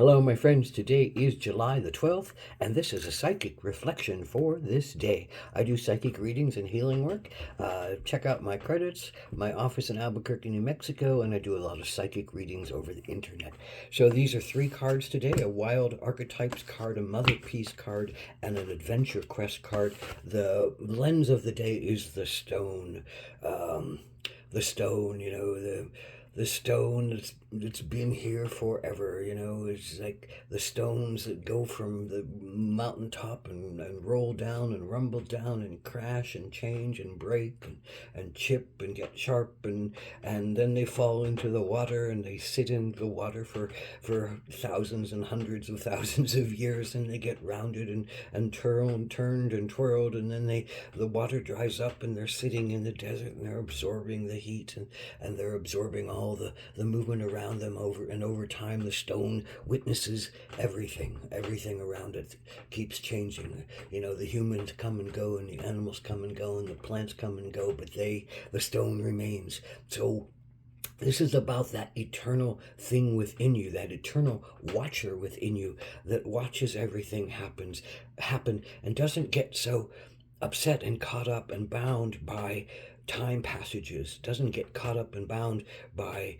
Hello, my friends. Today is July the 12th, and this is a psychic reflection for this day. I do psychic readings and healing work. Check out my credits, my office in Albuquerque, New Mexico, and I do a lot of psychic readings over the internet. So these are three cards today: a Wild Archetypes card, a Mother Peace card, and an Adventure Crest card. The lens of the day is the stone. The stone, the stone that's been here forever. It's like the stones that go from the mountaintop and roll down and rumble down and crash and change and break and chip and get sharp, and then they fall into the water and they sit in the water for thousands and hundreds of thousands of years, and they get rounded and turned and twirled, and then the water dries up and they're sitting in the desert and they're absorbing the heat, and they're absorbing all the movement around them, over time the stone witnesses everything around it keeps changing. The humans come and go and the animals come and go and the plants come and go, but the stone remains. So this is about that eternal thing within you, that eternal watcher within you that watches everything happen and doesn't get so upset and caught up and bound by time passages, doesn't get caught up and bound by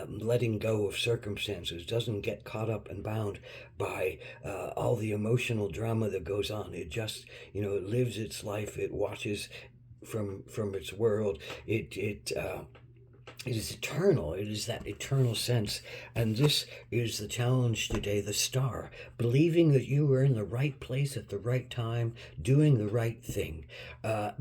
letting go of circumstances, doesn't get caught up and bound by all the emotional drama that goes on. It just, it lives its life. It watches from its world. It is eternal. It is that eternal sense. And this is the challenge today, the star. Believing that you are in the right place at the right time, doing the right thing.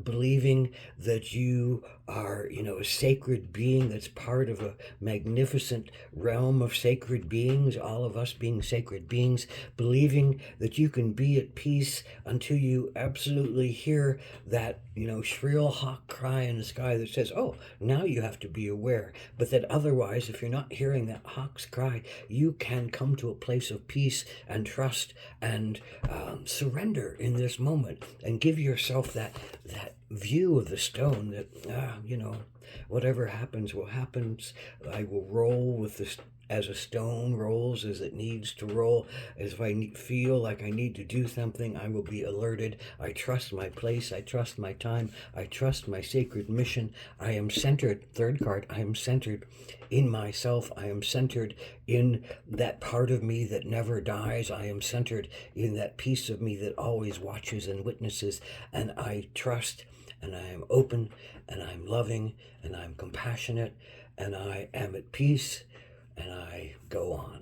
Believing that you are, a sacred being that's part of a magnificent realm of sacred beings, all of us being sacred beings. Believing that you can be at peace until you absolutely hear that, shrill hawk cry in the sky that says, oh, now you have to be aware. But that otherwise, if you're not hearing that hawk's cry, you can come to a place of peace and trust and surrender in this moment, and give yourself that view of the stone that, whatever happens will happen. I will roll with this as a stone rolls, as it needs to roll. As if I feel like I need to do something, I will be alerted. I trust my place. I trust my time. I trust my sacred mission. I am centered. Third card, I am centered in myself. I am centered in that part of me that never dies. I am centered in that piece of me that always watches and witnesses. And I trust, and I am open, and I'm loving, and I'm compassionate, and I am at peace, and I go on.